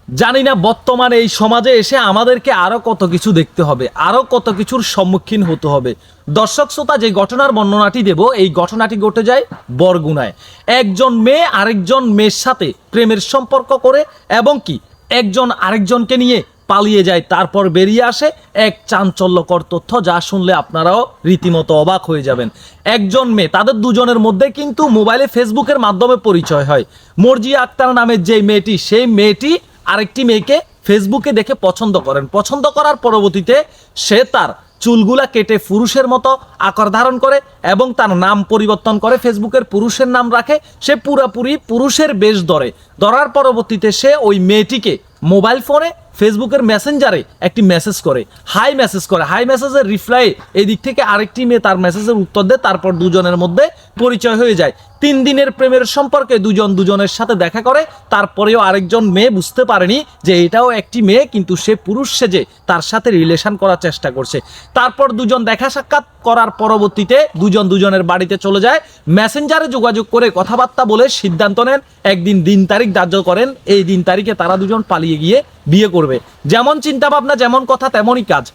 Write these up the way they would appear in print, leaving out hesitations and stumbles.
জানি না বর্তমানে এই সমাজে এসে আমাদেরকে আরো কত কিছু দেখতে হবে, আরো কত কিছুর সম্মুখীন হতে হবে। দর্শক শ্রোতা, যে ঘটনার বর্ণনাটি দেব, এই ঘটনাটি ঘটে যায় বরগুনায়। একজন মেয়ে আরেকজন মেয়ের সাথে প্রেমের সম্পর্ক করে এবং কি একজন আরেকজনকে নিয়ে পালিয়ে যায়, তারপর বেরিয়ে আসে এক চাঞ্চল্যকর তথ্য, যা শুনলে আপনারাও রীতিমতো অবাক হয়ে যাবেন। একজন মেয়ে, তাদের দুজনের মধ্যে কিন্তু মোবাইলে ফেসবুকের মাধ্যমে পরিচয় হয়। মর্জিয়া আক্তার নামের যে মেয়েটি, সেই মেয়েটি আরেকটি মেয়েকে ফেসবুকে দেখে পছন্দ করেন। পছন্দ করার পরবর্তীতে সে তার চুলগুলা কেটে পুরুষের মতো আকার ধারণ করে এবং তার নাম পরিবর্তন করে, ফেসবুকের পুরুষের নাম রাখে। সে পুরাপুরি পুরুষের বেশ ধরার পরবর্তীতে সে ওই মেয়েটিকে মোবাইল ফোনে ফেসবুকের মেসেঞ্জারে একটি মেসেজ করে, হাই মেসেজ করে। হাই মেসেজের রিপ্লাই এই দিক থেকে আরেকটি মেয়ে তার মেসেজের উত্তর দেয়। তারপর দুজনের মধ্যে পরিচয় হয়ে যায়। 3 দিনের প্রেমের সম্পর্কে দুজন দুজনের সাথে দেখা করে। তারপরেও আরেকজন মেয়ে বুঝতে পারেনি যে এটাও একটি মেয়ে, কিন্তু সে পুরুষ সেজে তার সাথে রিলেশন করার চেষ্টা করছে। তারপর দুজন দেখা সাক্ষাৎ করার পরবর্তীতে দুজন দুজনের বাড়িতে চলে যায়। মেসেঞ্জারে যোগাযোগ করে কথাবার্তা বলে সিদ্ধান্ত নেন, একদিন দিন তারিখ ধার্য করেন, এই দিন তারিখে তারা দুজন পালিয়ে গিয়ে বিয়ে করবে। যেমন চিন্তা ভাবনা, যেমন কথা, তেমনই কাজ।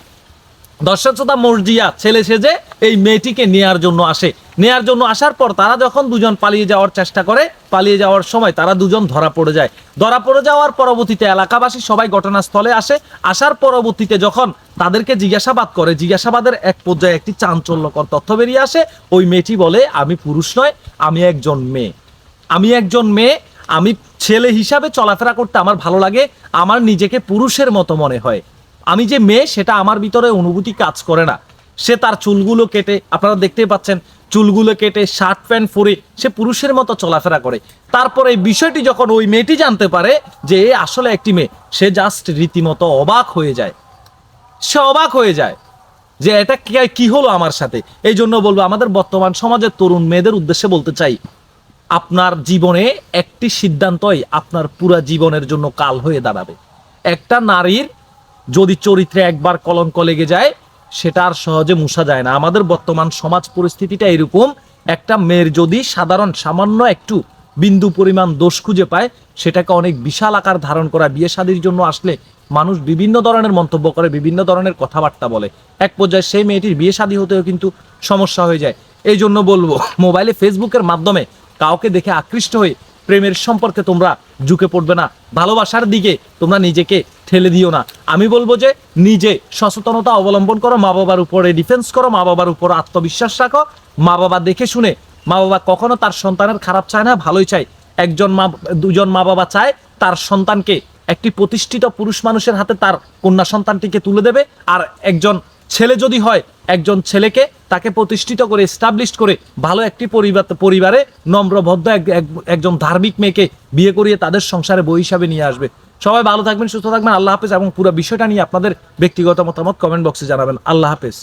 দর্শক শ্রোতা, মর্জিয়া ছেলে সেজে এই মেয়েটিকে নেয়ার জন্য আসে। নেয়ার জন্য আসার পর তারা যখন দুজন পালিয়ে যাওয়ার চেষ্টা করে, পালিয়ে যাওয়ার সময় তারা দুজন ধরা পড়ে যায়। ধরা পড়ে যাওয়ার পরবর্তীতে এলাকাবাসী সবাই ঘটনাস্থলে আসে। আসার পরবর্তীতে যখন তাদেরকে জিজ্ঞাসাবাদ করে, জিজ্ঞাসাবাদের এক পর্যায়ে একটি চাঞ্চল্যকর তথ্য বেরিয়ে আসে। ওই মেয়েটি বলে, আমি পুরুষ নয়, আমি একজন মেয়ে। আমি ছেলে হিসাবে চলাফেরা করতে আমার ভালো লাগে, আমার নিজেকে পুরুষের মতো মনে হয়। আমি যে মেয়ে, সেটা আমার ভিতরে অনুভূতি কাজ করে না। সে তার চুলগুলো কেটে, আপনারা দেখতেই পাচ্ছেন, চুলগুলো কেটে শার্ট প্যান্ট পরে সে পুরুষের মতো চলাফেরা করে। তারপরে এই বিষয়টি যখন ওই মেয়েটি জানতে পারে যে এ আসলে একটি মেয়ে, সে জাস্ট রীতিমতো অবাক হয়ে যায়। সে অবাক হয়ে যায় যে এটা কি হলো আমার সাথে। এই জন্য বলবো, আমাদের বর্তমান সমাজের তরুণ মেয়েদের উদ্দেশ্যে বলতে চাই, আপনার জীবনে একটি সিদ্ধান্তই আপনার পুরো জীবনের জন্য কাল হয়ে দাঁড়াবে। একটা নারীর যদি চরিত্রে একবার কলঙ্ক লেগে যায়, সেটা আর সহজে মুছা যায় না। আমাদের বর্তমান সমাজ পরিস্থিতিটা এরকম, একটা মেয়ের যদি সাধারণ সামান্য একটু বিন্দু পরিমাণ দোষ খুঁজে পায়, সেটাকে অনেক বিশাল আকার ধারণ করা। বিয়ে শাদীর জন্য আসলে মানুষ বিভিন্ন ধরনের মন্তব্য করে, বিভিন্ন ধরনের কথাবার্তা বলে। এক পর্যায়ে সেই মেয়েটির বিয়ে শাদী হতেও কিন্তু সমস্যা হয়ে যায়। এই জন্য বলবো, মোবাইলে ফেসবুকের মাধ্যমে কাউকে দেখে আকৃষ্ট হয়ে প্রেমের সম্পর্কে তোমরা ঝুঁকে পড়বে না। ভালোবাসার দিকে তোমরা নিজেকে ঠেলে দিও না। আমি বলবো যে নিজে সচেতনতা অবলম্বন করো, মা বাবার উপরে ডিফেন্স করো, মা বাবার উপর আত্মবিশ্বাস রাখো। মা বাবা দেখে শুনে, মা বাবা কখনো তার সন্তানের খারাপ চায় না, ভালোই চায়। দুজন মা বাবা চায় তার সন্তানকে একটি প্রতিষ্ঠিত পুরুষ মানুষের হাতে তার কন্যা সন্তানটিকে তুলে দেবে। আর একজন ছেলে যদি হয়, একজন ছেলেকে তাকে প্রতিষ্ঠিত করে, এস্টাবলিশ করে ভালো একটি পরিবারে নম্র ভদ্র একজন ধার্মিক মেয়েকে বিয়ে করিয়ে তাদের সংসারে বউ হিসাবে নিয়ে আসবে। সবাই ভালো থাকবেন, সুস্থ থাকবেন। আল্লাহ হাফেজ। এবং পুরো বিষয়টা নিয়ে আপনাদের ব্যক্তিগত মতামত কমেন্ট বক্সে জানাবেন। আল্লাহ হাফেজ।